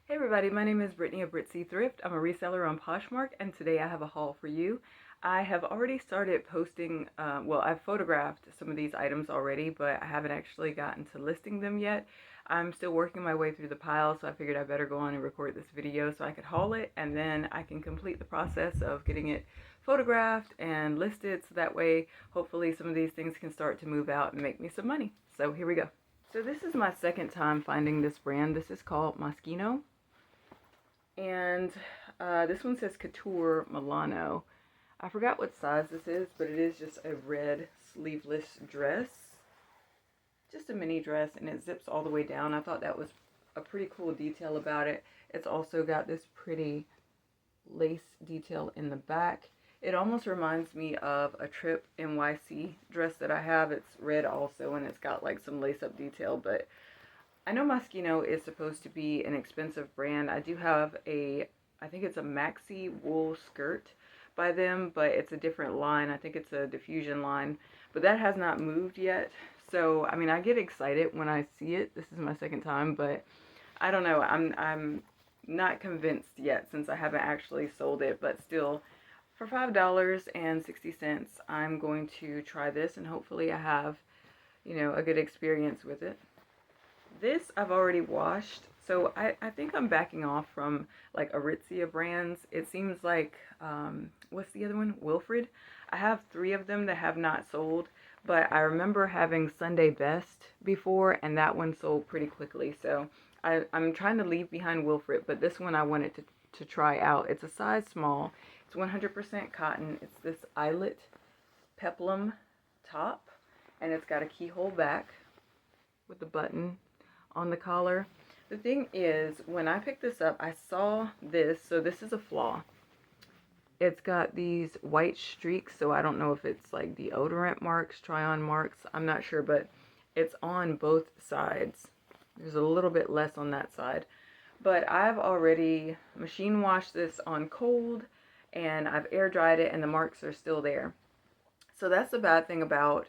Hey everybody, my name is Brittany of Thrift. I'm a reseller on Poshmark, and today I have a haul for you. I have already started posting, I've photographed some of these items already, but I haven't actually gotten to listing them yet. I'm still working my way through the pile, so I figured I better go on and record this video so I could haul it, and then I can complete the process of getting it photographed and listed, so that way, hopefully some of these things can start to move out and make me some money. So here we go. So this is my second time finding this brand. This is called Moschino. And this one says Couture Milano. I forgot what size this is, but it is just a red sleeveless dress. Just a mini dress, and it zips all the way down. I thought that was a pretty cool detail about it. It's also got this pretty lace detail in the back. It almost reminds me of a Trip NYC dress that I have. It's red also, and it's got like some lace up detail, but I know Moschino is supposed to be an expensive brand. I do have I think it's a maxi wool skirt by them, but it's a different line. I think it's a diffusion line, but that has not moved yet. So, I mean, I get excited when I see it. This is my second time, but I don't know. I'm not convinced yet since I haven't actually sold it, but still, for $5.60, I'm going to try this, and hopefully I have, a good experience with it. This I've already washed, so I think I'm backing off from like Aritzia brands. It seems like, what's the other one? Wilfred. I have 3 of them that have not sold, but I remember having Sunday Best before, and that one sold pretty quickly. So I'm trying to leave behind Wilfred, but this one I wanted to try out. It's a size small. It's 100% cotton. It's this eyelet peplum top, and it's got a keyhole back with the button on the collar. The thing is, when I picked this up, I saw this. So this is a flaw. It's got these white streaks, so I don't know if it's like deodorant marks, try-on marks. I'm not sure, but it's on both sides. There's a little bit less on that side. But I've already machine washed this on cold, and I've air dried it, and the marks are still there. So that's the bad thing about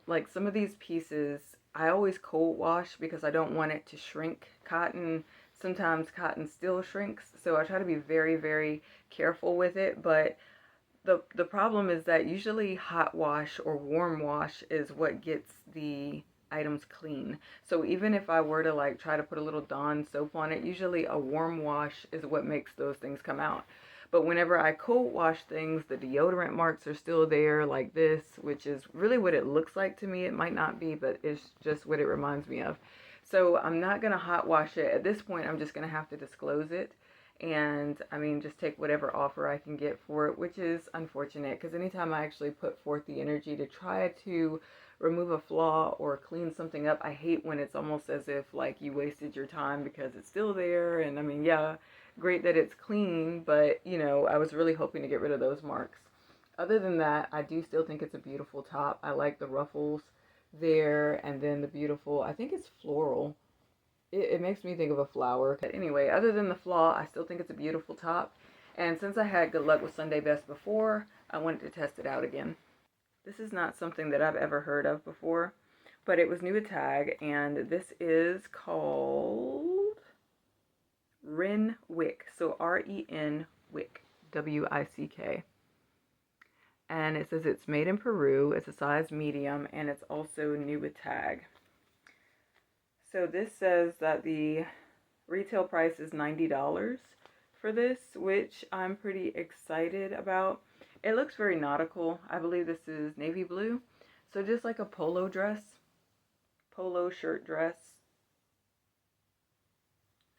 like some of these pieces. I always cold wash because I don't want it to shrink cotton. Sometimes cotton still shrinks, so I try to be very, very careful with it. But the problem is that usually hot wash or warm wash is what gets the items clean. So even if I were to like try to put a little Dawn soap on it, usually a warm wash is what makes those things come out. But whenever I cold wash things, the deodorant marks are still there like this, which is really what it looks like to me. It might not be, but it's just what it reminds me of. So I'm not going to hot wash it. At this point, I'm just going to have to disclose it. And I mean, just take whatever offer I can get for it, which is unfortunate because anytime I actually put forth the energy to try to remove a flaw or clean something up, I hate when it's almost as if like you wasted your time because it's still there. And I mean, yeah, great that it's clean, but I was really hoping to get rid of those marks. Other than that, I do still think it's a beautiful top. I like the ruffles there, and then the beautiful, I think it's floral. It makes me think of a flower. But anyway, other than the flaw, I still think it's a beautiful top. And since I had good luck with Sunday Best before, I wanted to test it out again. This is not something that I've ever heard of before, but it was new to tag, and this is called Ren Wick. So R-E-N Wick, W-I-C-K. And it says it's made in Peru. It's a size medium, and it's also new with tag. So this says that the retail price is $90 for this, which I'm pretty excited about. It looks very nautical. I believe this is navy blue. So just like a polo dress, polo shirt dress.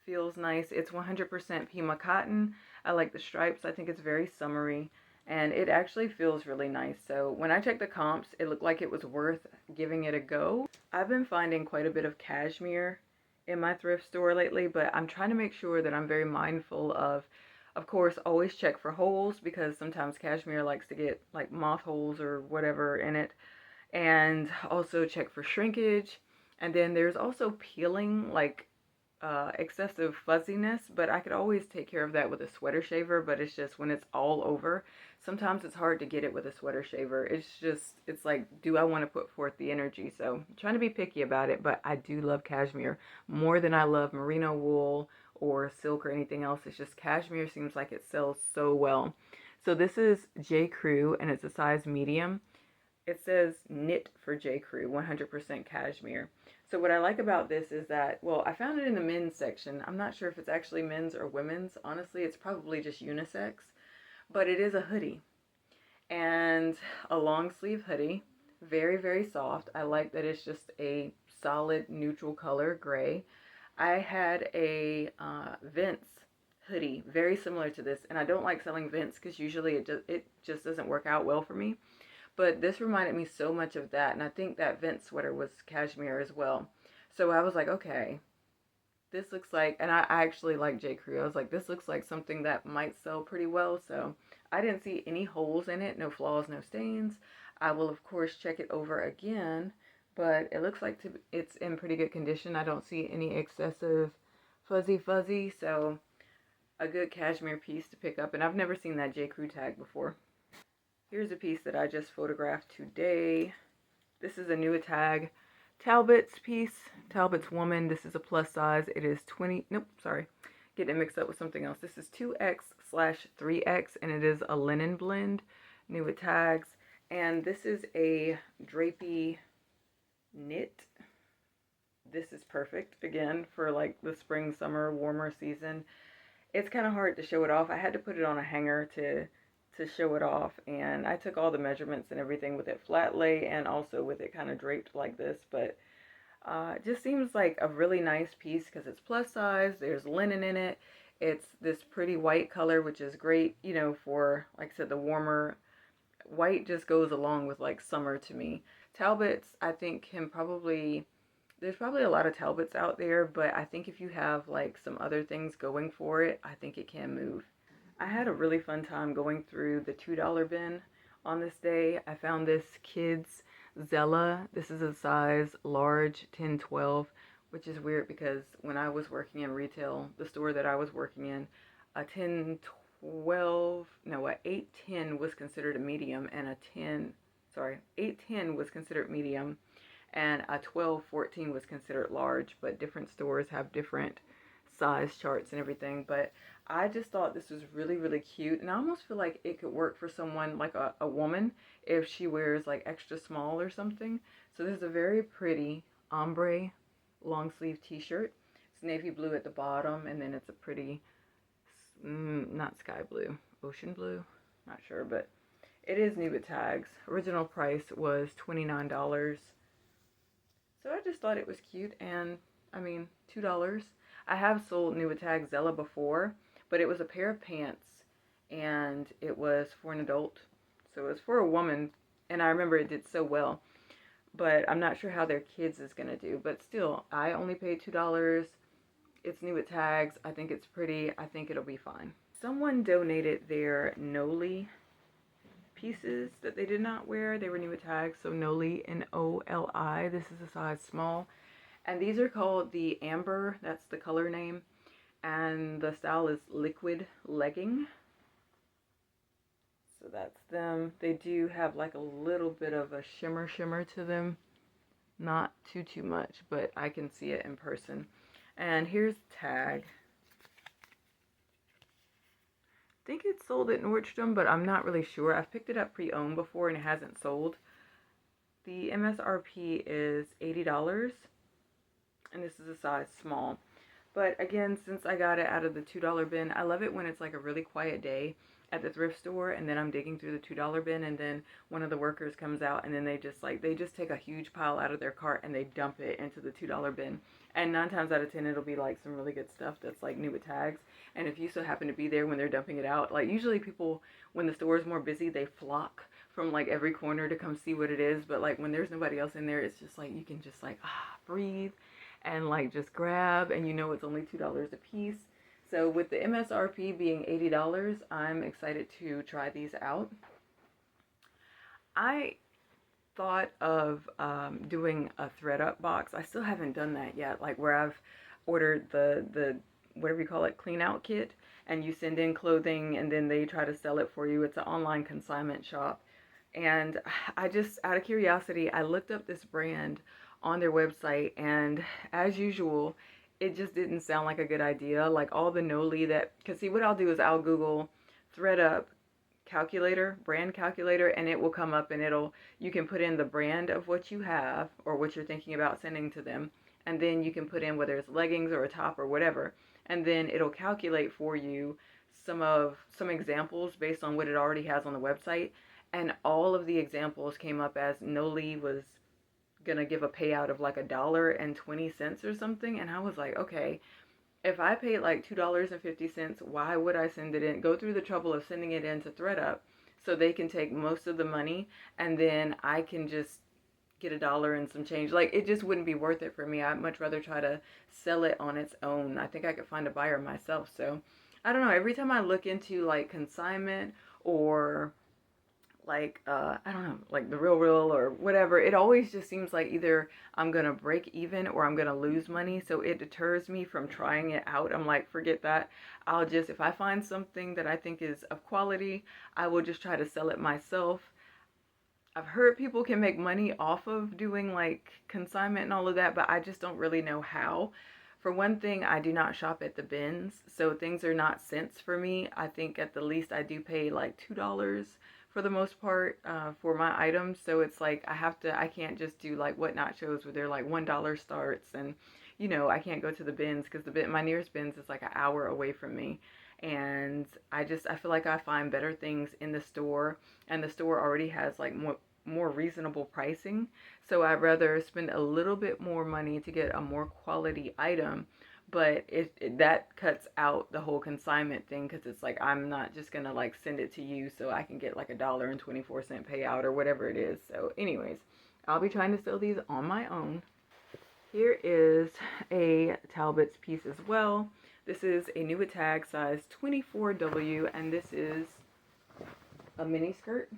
Feels nice. It's 100% Pima cotton. I like the stripes. I think it's very summery, and it actually feels really nice. So when I checked the comps, it looked like it was worth giving it a go. I've been finding quite a bit of cashmere in my thrift store lately, but I'm trying to make sure that I'm very mindful of course, always check for holes because sometimes cashmere likes to get like moth holes or whatever in it, and also check for shrinkage. And then there's also peeling, like excessive fuzziness, but I could always take care of that with a sweater shaver. But it's just when it's all over, sometimes it's hard to get it with a sweater shaver. It's like, do I want to put forth the energy? So I'm trying to be picky about it, but I do love cashmere more than I love merino wool or silk or anything else. It's just cashmere seems like it sells so well. So this is J. Crew, and it's a size medium. It says knit for J. Crew, 100% cashmere. So what I like about this is that, well, I found it in the men's section. I'm not sure if it's actually men's or women's. Honestly, it's probably just unisex, but it is a hoodie and a long sleeve hoodie. Very, very soft. I like that it's just a solid neutral color, gray. I had a Vince hoodie, very similar to this, and I don't like selling Vince because usually it just doesn't work out well for me. But this reminded me so much of that, and I think that Vince sweater was cashmere as well. So I was like, okay, this looks like, and I actually like J. Crew. I was like, this looks like something that might sell pretty well. So I didn't see any holes in it, no flaws, no stains. I will, of course, check it over again, but it looks like it's in pretty good condition. I don't see any excessive fuzzy, so a good cashmere piece to pick up. And I've never seen that J. Crew tag before. Here's a piece that I just photographed today. This is a new tag. Talbot's piece, Talbot's woman. This is a plus size. It is 20, nope, sorry. Getting it mixed up with something else. This is 2X/3X, and it is a linen blend, new with tags. And this is a drapey knit. This is perfect, again, for like the spring, summer, warmer season. It's kind of hard to show it off. I had to put it on a hanger to show it off, and I took all the measurements and everything with it flat lay and also with it kind of draped like this, but it just seems like a really nice piece because it's plus size. There's linen in it. It's this pretty white color, which is great, you know, for, like I said, the warmer. White just goes along with like summer to me. Talbots, I think there's probably a lot of Talbots out there, but I think if you have like some other things going for it, I think it can move. I had a really fun time going through the $2 bin on this day. I found this kids Zella. This is a size large, 10-12, which is weird because when I was working in retail, the store that I was working in, a 10-12, no, a 8-10 was considered a medium, and 8-10 was considered medium, and a 12-14 was considered large, but different stores have different size charts and everything. But I just thought this was really, really cute, and I almost feel like it could work for someone like a woman if she wears like extra small or something. So this is a very pretty ombre long sleeve t-shirt. It's navy blue at the bottom, and then it's a pretty, not sky blue, ocean blue, not sure, but it is new with tags. Original price was $29. So I just thought it was cute, and I mean, $2. I have sold new with tag Zella before, but it was a pair of pants, and it was for an adult. So it was for a woman, and I remember it did so well. But I'm not sure how their kids is going to do. But still, I only paid $2. It's new with tags. I think it's pretty. I think it'll be fine. Someone donated their Noli pieces that they did not wear. They were new with tags. So Noli, N-O-L-I. This is a size small. And these are called the Amber. That's the color name. And the style is liquid legging. So that's them. They do have like a little bit of a shimmer to them. Not too much, but I can see it in person. And here's the tag. I think it's sold at Nordstrom, but I'm not really sure. I've picked it up pre-owned before and it hasn't sold. The MSRP is $80, and this is a size small. But again, since I got it out of the $2 bin, I love it when it's like a really quiet day at the thrift store, and then I'm digging through the $2 bin, and then one of the workers comes out, and then they just take a huge pile out of their cart and they dump it into the $2 bin. And 9 times out of 10, it'll be like some really good stuff that's like new with tags. And if you so happen to be there when they're dumping it out, like usually people, when the store is more busy, they flock from like every corner to come see what it is. But like when there's nobody else in there, it's just like you can just like breathe and like just grab, and you know it's only $2 a piece. So with the MSRP being $80, I'm excited to try these out. I thought of doing a thread up box. I still haven't done that yet, like where I've ordered the whatever you call it, clean out kit, and you send in clothing and then they try to sell it for you. It's an online consignment shop. And I just, out of curiosity, I looked up this brand on their website, and as usual, it just didn't sound like a good idea. Like all the Noli that, because see, what I'll do is I'll Google ThredUp calculator, brand calculator, and it will come up and you can put in the brand of what you have or what you're thinking about sending to them. And then you can put in whether it's leggings or a top or whatever. And then it'll calculate for you some examples based on what it already has on the website. And all of the examples came up as Noli was gonna give a payout of like $1.20 or something. And I was like, okay, if I paid like $2.50, why would I send it in? Go through the trouble of sending it into ThredUp so they can take most of the money and then I can just get $1 and some change. Like it just wouldn't be worth it for me. I'd much rather try to sell it on its own. I think I could find a buyer myself. So I don't know. Every time I look into like consignment or like I don't know, like the real or whatever, it always just seems like either I'm gonna break even or I'm gonna lose money. So it deters me from trying it out. I'm like, forget that. I'll just, if I find something that I think is of quality, I will just try to sell it myself. I've heard people can make money off of doing like consignment and all of that, but I just don't really know how. For one thing, I do not shop at the bins, so things are not cents for me. I think at the least I do pay like $2 for the most part for my items. So it's like I can't just do like Whatnot shows where they're like $1 starts, and I can't go to the bins because my nearest bins is like an hour away from me. And I feel like I find better things in the store, and the store already has like more reasonable pricing. So I'd rather spend a little bit more money to get a more quality item, but that cuts out the whole consignment thing because it's like I'm not just gonna like send it to you so I can get like $1.24 payout or whatever it is. So anyways, I'll be trying to sell these on my own. Here is a Talbot's piece as well. This is a new tag size 24W, and this is a mini skirt,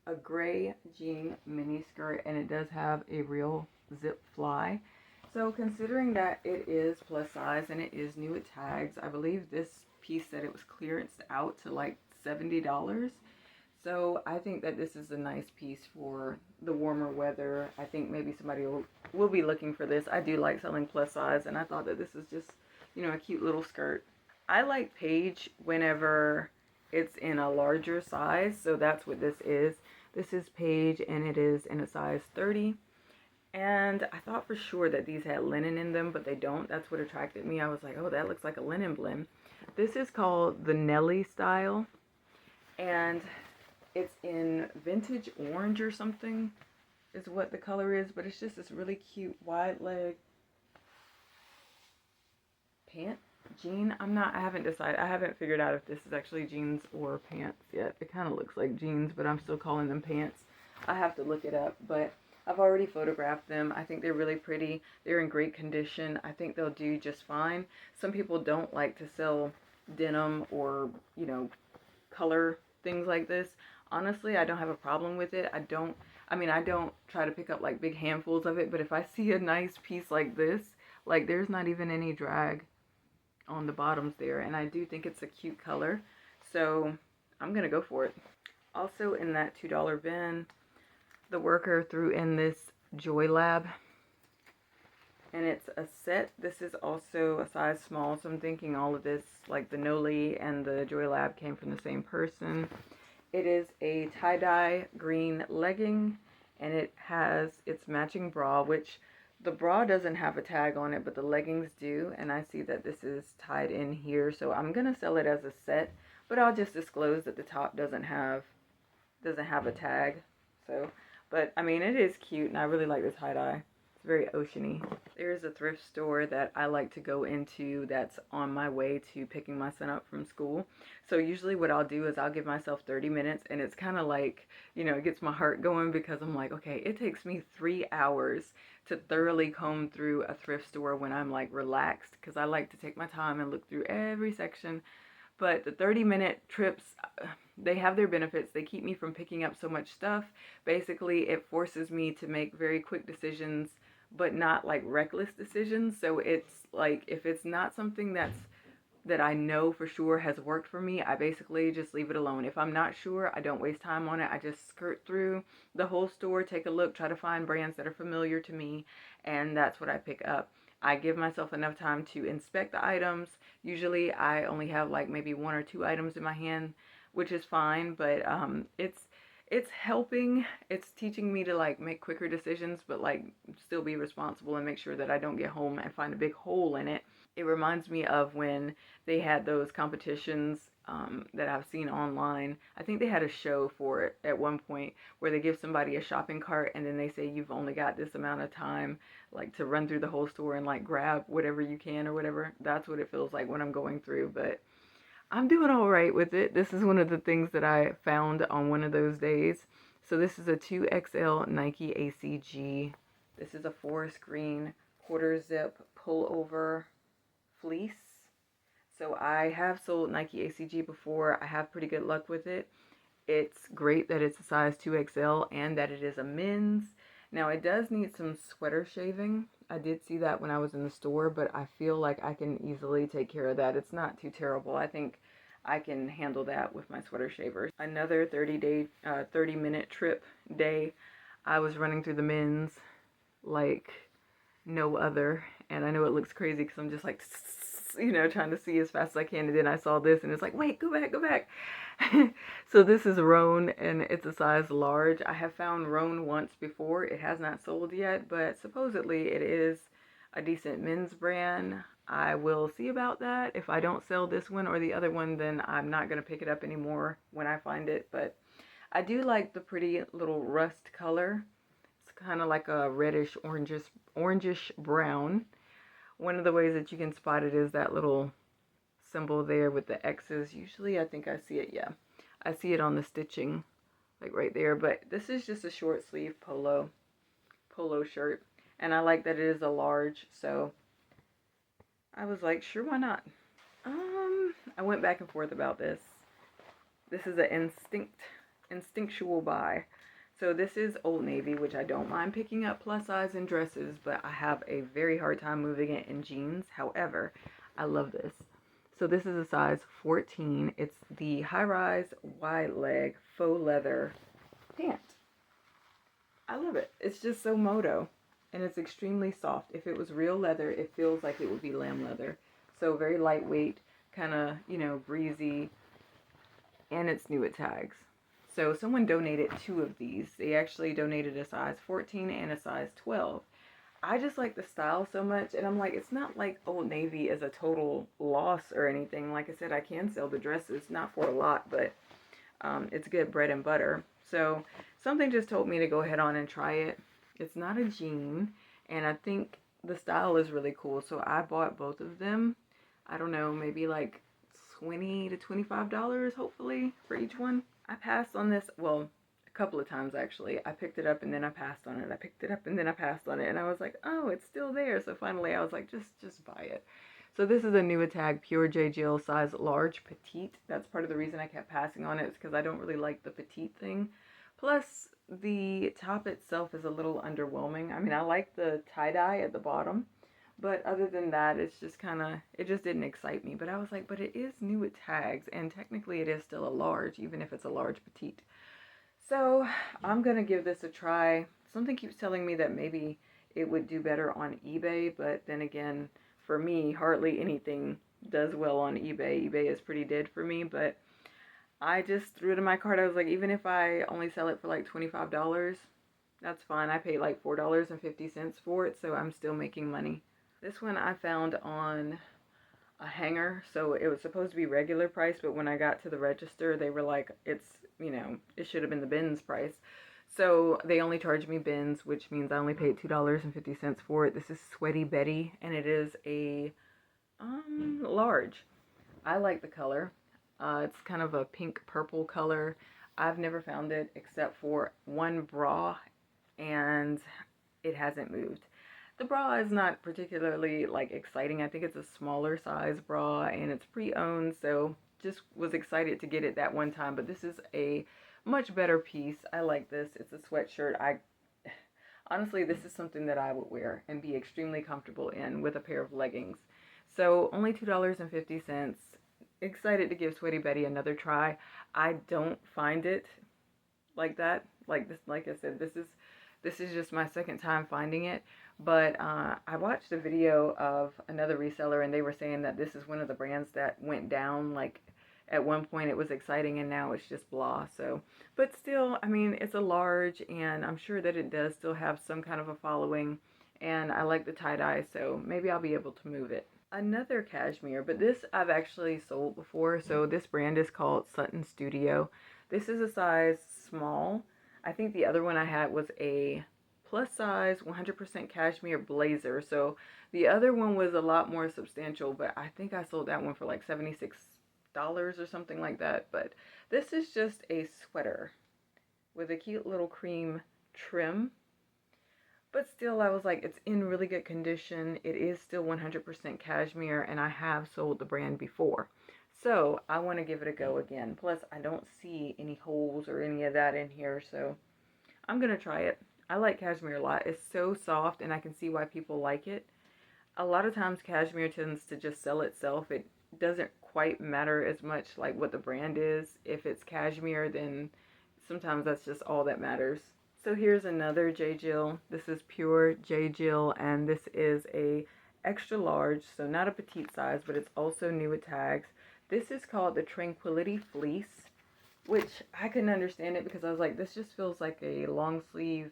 a gray jean mini skirt, and it does have a real zip fly. So considering that it is plus size and it is new at tags, I believe this piece said it was clearanced out to like $70. So I think that this is a nice piece for the warmer weather. I think maybe somebody will be looking for this. I do like selling plus size, and I thought that this is just, a cute little skirt. I like Paige whenever it's in a larger size, so that's what this is. This is Paige, and it is in a size 30. And I thought for sure that these had linen in them, but they don't. That's what attracted me. I was like, oh, that looks like a linen blend. This is called the Nelly style, and it's in vintage orange or something is what the color is, but it's just this really cute wide leg pant jean. I haven't decided. I haven't figured out if this is actually jeans or pants yet. It kind of looks like jeans, but I'm still calling them pants. I have to look it up, but I've already photographed them. I think they're really pretty. They're in great condition. I think they'll do just fine. Some people don't like to sell denim or, color things like this. Honestly, I don't have a problem with it. I don't try to pick up like big handfuls of it, but if I see a nice piece like this, like there's not even any drag on the bottoms there, and I do think it's a cute color, so I'm gonna go for it. Also in that $2 bin, the worker threw in this Joy Lab, and it's a set. This is also a size small, so I'm thinking all of this, like the Noli and the Joy Lab, came from the same person. It is a tie-dye green legging, and it has its matching bra, which the bra doesn't have a tag on it, but the leggings do, and I see that this is tied in here, so I'm gonna sell it as a set, but I'll just disclose that the top doesn't have a tag. So, but I mean, it is cute, and I really like the tie-dye. It's very oceany. There's a thrift store that I like to go into that's on my way to picking my son up from school. So usually what I'll do is I'll give myself 30 minutes, and it's kind of like, it gets my heart going because I'm like, okay, it takes me 3 hours to thoroughly comb through a thrift store when I'm like relaxed, because I like to take my time and look through every section. But the 30-minute trips, they have their benefits. They keep me from picking up so much stuff. Basically, it forces me to make very quick decisions, but not like reckless decisions. So it's like, if it's not something that I know for sure has worked for me, I basically just leave it alone. If I'm not sure, I don't waste time on it. I just skirt through the whole store, take a look, try to find brands that are familiar to me, and that's what I pick up. I give myself enough time to inspect the items. Usually I only have like maybe 1 or 2 items in my hand, which is fine, but it's helping. It's teaching me to like make quicker decisions, but like still be responsible and make sure that I don't get home and find a big hole in it. It reminds me of when they had those competitions that I've seen online. I think they had a show for it at one point where they give somebody a shopping cart and then they say you've only got this amount of time, like to run through the whole store and like grab whatever you can or whatever. That's what it feels like when I'm going through, but I'm doing all right with it. This is one of the things that I found on one of those days. So this is a 2XL Nike ACG. This is a forest green quarter zip pullover fleece. So I have sold Nike ACG before. I have pretty good luck with it. It's great that it's a size 2XL and that it is a men's. Now it does need some sweater shaving. I did see that when I was in the store, but I feel like I can easily take care of that. It's not too terrible. I think I can handle that with my sweater shavers. Another 30-minute trip day. I was running through the men's like no other, and I know it looks crazy because I'm just like, trying to see as fast as I can, and then I saw this and it's like, wait, go back. So this is Roan and it's a size large. I have found Roan once before. It has not sold yet, but supposedly it is a decent men's brand. I will see about that. If I don't sell this one or the other one, then I'm not going to pick it up anymore when I find it, but I do like the pretty little rust color. It's kind of like a reddish orangish brown. One of the ways that you can spot it is that little symbol there with the X's. Usually I think I see it, yeah. I see it on the stitching, like right there, but this is just a short sleeve polo shirt. And I like that it is a large, so I was like, sure, why not? I went back and forth about this. This is an instinctual buy. So this is Old Navy, which I don't mind picking up plus size in dresses, but I have a very hard time moving it in jeans. However, I love this. So this is a size 14. It's the high-rise wide leg faux leather pant. I love it. It's just so moto, and it's extremely soft. If it was real leather, it feels like it would be lamb leather. So very lightweight, kind of, breezy, and it's new at tags. So someone donated 2 of these. They actually donated a size 14 and a size 12. I just like the style so much, and I'm like, it's not like Old Navy is a total loss or anything. Like I said, I can sell the dresses, not for a lot, but it's good bread and butter. So something just told me to go ahead on and try it. It's not a jean, and I think the style is really cool, so I bought both of them. I don't know, maybe like $20 to $25, hopefully, for each one. I passed on this, well, a couple of times actually. I picked it up and then I passed on it. I picked it up and then I passed on it, and I was like, oh, it's still there. So finally I was like, just buy it. So this is a new tag, Pure J. Jill, size large petite. That's part of the reason I kept passing on it, is because I don't really like the petite thing. Plus, the top itself is a little underwhelming. I mean, I like the tie-dye at the bottom, but other than that, it's just it just didn't excite me. But I was like, but it is new with tags, and technically it is still a large, even if it's a large petite. So I'm going to give this a try. Something keeps telling me that maybe it would do better on eBay, but then again, for me, hardly anything does well on eBay. eBay is pretty dead for me, but I just threw it in my cart. I was like, even if I only sell it for like $25, that's fine. I paid like $4.50 for it, so I'm still making money. This one I found on a hanger, so it was supposed to be regular price, but when I got to the register, they were like, it should have been the bins price. So they only charged me bins, which means I only paid $2.50 for it. This is Sweaty Betty, and it is a large. I like the color. It's kind of a pink purple color. I've never found it except for one bra, and it hasn't moved. The bra is not particularly like exciting. I think it's a smaller size bra and it's pre-owned, so just was excited to get it that one time. But this is a much better piece. I like this. It's a sweatshirt. Honestly, this is something that I would wear and be extremely comfortable in with a pair of leggings. So only $2.50. Excited to give Sweaty Betty another try. I don't find it like that. Like I said, this is just my second time finding it. But I watched a video of another reseller, and they were saying that this is one of the brands that went down. Like at one point it was exciting, and now it's just blah. So, but still, I mean, it's a large, and I'm sure that it does still have some kind of a following. And I like the tie-dye, so maybe I'll be able to move it. Another cashmere, but this I've actually sold before. So this brand is called Sutton Studio. This is a size small. I think the other one I had was a plus size 100% cashmere blazer. So the other one was a lot more substantial, but I think I sold that one for like $76 or something like that. But this is just a sweater with a cute little cream trim. But still, I was like, it's in really good condition. It is still 100% cashmere, and I have sold the brand before. So I want to give it a go again. Plus, I don't see any holes or any of that in here, so I'm going to try it. I like cashmere a lot. It's so soft, and I can see why people like it. A lot of times, cashmere tends to just sell itself. It doesn't quite matter as much like what the brand is. If it's cashmere, then sometimes that's just all that matters. So here's another J. Jill. This is pure J. Jill, and this is a extra large, so not a petite size, but it's also new with tags. This is called the Tranquility Fleece, which I couldn't understand it because I was like, this just feels like a long sleeve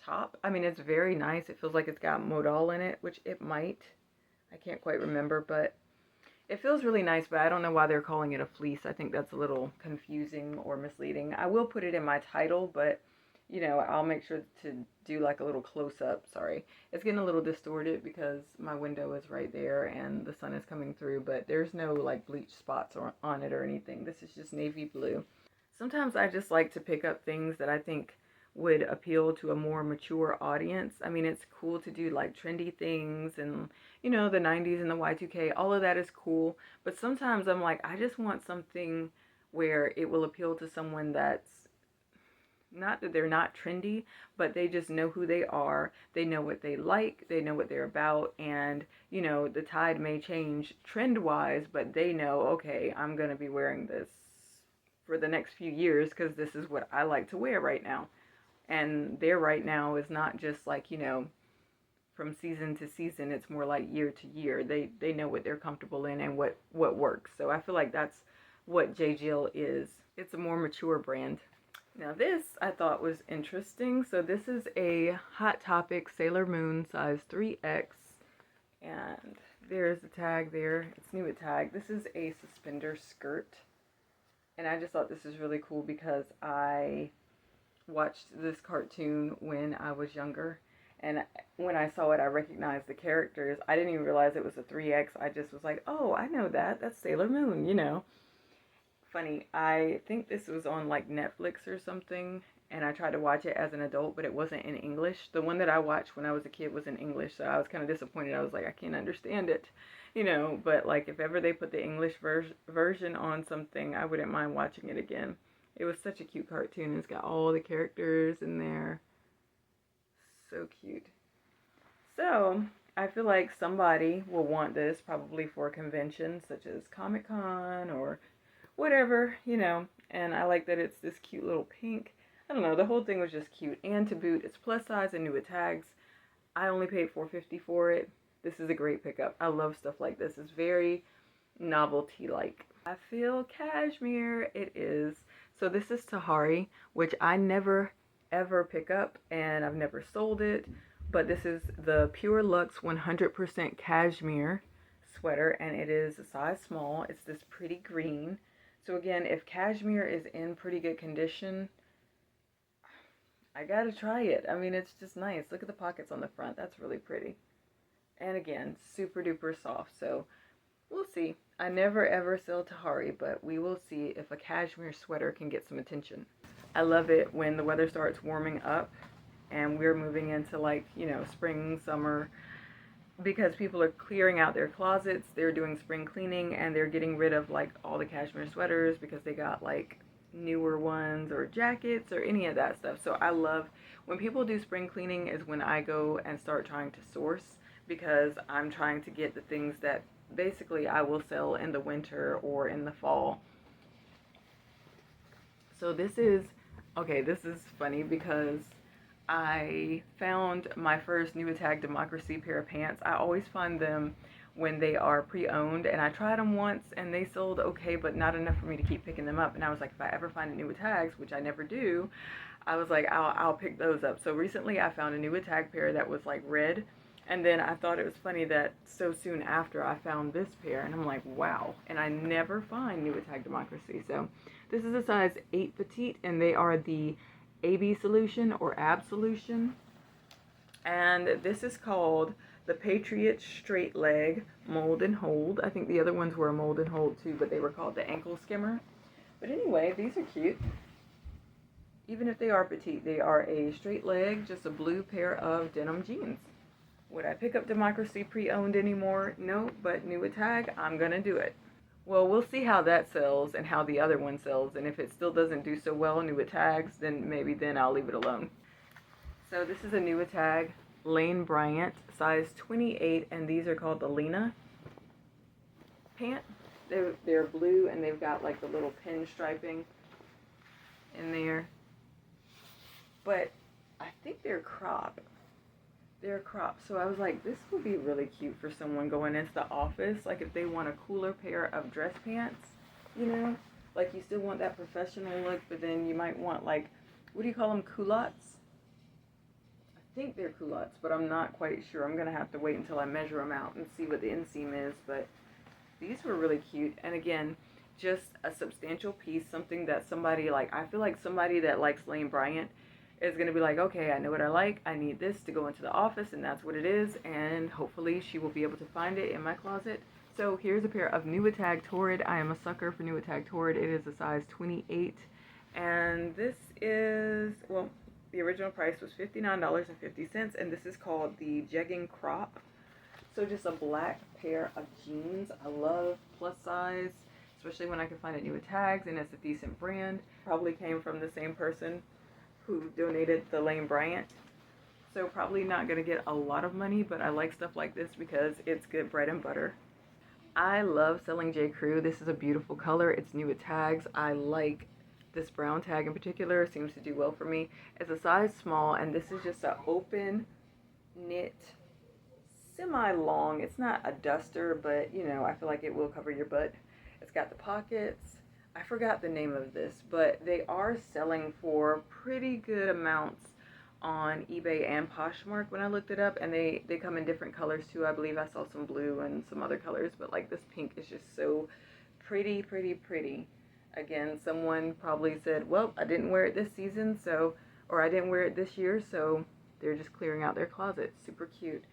top. I mean, it's very nice. It feels like it's got modal in it, which it might. I can't quite remember, but it feels really nice, but I don't know why they're calling it a fleece. I think that's a little confusing or misleading. I will put it in my title, but you know, I'll make sure to do like a little close-up. Sorry, it's getting a little distorted because my window is right there and the sun is coming through, but there's no like bleach spots on it or anything. This is just navy blue. Sometimes I just like to pick up things that I think would appeal to a more mature audience. I mean, it's cool to do like trendy things and, you know, the 90s and the Y2K, all of that is cool. But sometimes I'm like, I just want something where it will appeal to someone that's not that they're not trendy, but they just know who they are. They know what they like. They know what they're about. And, you know, the tide may change trend-wise, but they know, okay, I'm going to be wearing this for the next few years because this is what I like to wear right now. And their right now is not just like, you know, from season to season. It's more like year to year. They know what they're comfortable in and what works. So I feel like that's what J. Jill is. It's a more mature brand. Now this I thought was interesting. So this is a Hot Topic Sailor Moon size 3X. And there's the tag there. It's new with tag. This is a suspender skirt. And I just thought this is really cool because I watched this cartoon when I was younger. And when I saw it, I recognized the characters. I didn't even realize it was a 3X. I just was like, oh, I know that. That's Sailor Moon, you know. Funny, I think this was on like Netflix or something, and I tried to watch it as an adult, but it wasn't in English. The one that I watched when I was a kid was in English, so I was kind of disappointed. I was like, I can't understand it, you know, but like if ever they put the English version on something, I wouldn't mind watching it again. It was such a cute cartoon. It's got all the characters in there. So cute. So, I feel like somebody will want this probably for a convention such as Comic-Con or whatever, you know, and I like that it's this cute little pink. I don't know, the whole thing was just cute, and to boot, it's plus size and new with tags. I only paid $4.50 for it. This is a great pickup. I love stuff like this. It's very novelty-like. I feel cashmere. It is. So this is Tahari, which I never ever pick up, and I've never sold it, but this is the Pure Luxe 100% cashmere sweater, and it is a size small. It's this pretty green. So again, if cashmere is in pretty good condition, I gotta try it. I mean, it's just nice. Look at the pockets on the front. That's really pretty. And again, super duper soft. So we'll see. I never ever sell Tahari, but we will see if a cashmere sweater can get some attention. I love it when the weather starts warming up and we're moving into like, you know, spring, summer, because people are clearing out their closets, they're doing spring cleaning, and they're getting rid of like all the cashmere sweaters because they got like newer ones or jackets or any of that stuff. So I love when people do spring cleaning is when I go and start trying to source, because I'm trying to get the things that basically I will sell in the winter or in the fall. So this is, okay, this is funny because I found my first New Attack Democracy pair of pants. I always find them when they are pre-owned, and I tried them once and they sold okay, but not enough for me to keep picking them up. And I was like, if I ever find a New Attacks, which I never do, I was like, I'll pick those up. So recently I found a New Attack pair that was like red, and then I thought it was funny that so soon after I found this pair, and I'm like, wow. And I never find New Attack Democracy. So this is a size 8 petite, and they are the AB solution or AB solution. And this is called the Patriot Straight Leg Mold and Hold. I think the other ones were a mold and hold too, but they were called the Ankle Skimmer. But anyway, these are cute. Even if they are petite, they are a straight leg, just a blue pair of denim jeans. Would I pick up Democracy pre-owned anymore? No, but New Attack, I'm gonna do it. Well, we'll see how that sells and how the other one sells, and if it still doesn't do so well, New Attacks, then maybe then I'll leave it alone. So this is a New Attack Lane Bryant, size 28, and these are called the Lena pant. They're blue, and they've got like the little pin striping in there. But I think they're crop. They're crop. So I was like, this would be really cute for someone going into the office. Like if they want a cooler pair of dress pants, you know? Like you still want that professional look, but then you might want like, what do you call them, culottes? I think they're culottes, but I'm not quite sure. I'm going to have to wait until I measure them out and see what the inseam is. But these were really cute. And again, just a substantial piece, something that somebody like, I feel like somebody that likes Lane Bryant is going to be like, okay, I know what I like. I need this to go into the office, and that's what it is. And hopefully she will be able to find it in my closet. So here's a pair of New Attack Torrid. I am a sucker for New Attack Torrid. It is a size 28. And this is, well, the original price was $59.50, and this is called the Jegging Crop. So just a black pair of jeans. I love plus size, especially when I can find it New Attacks, and it's a decent brand. Probably came from the same person who donated the Lane Bryant. So probably not going to get a lot of money, but I like stuff like this because it's good bread and butter. I love selling J. Crew. This is a beautiful color. It's New Tags. I like this brown tag in particular. It seems to do well for me. It's a size small, and this is just an open knit, semi-long. It's not a duster, but you know, I feel like it will cover your butt. It's got the pockets. I forgot the name of this, but they are selling for pretty good amounts on eBay and Poshmark when I looked it up, and they come in different colors too. I believe I saw some blue and some other colors, but like this pink is just so pretty, pretty, pretty. Again, someone probably said, well, I didn't wear it this season, so, or I didn't wear it this year, so they're just clearing out their closet. Super cute.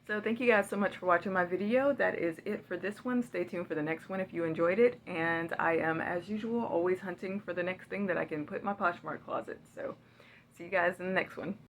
So thank you guys so much for watching my video. That is it for this one. Stay tuned for the next one if you enjoyed it. And I am, as usual, always hunting for the next thing that I can put in my Poshmark closet. So see you guys in the next one.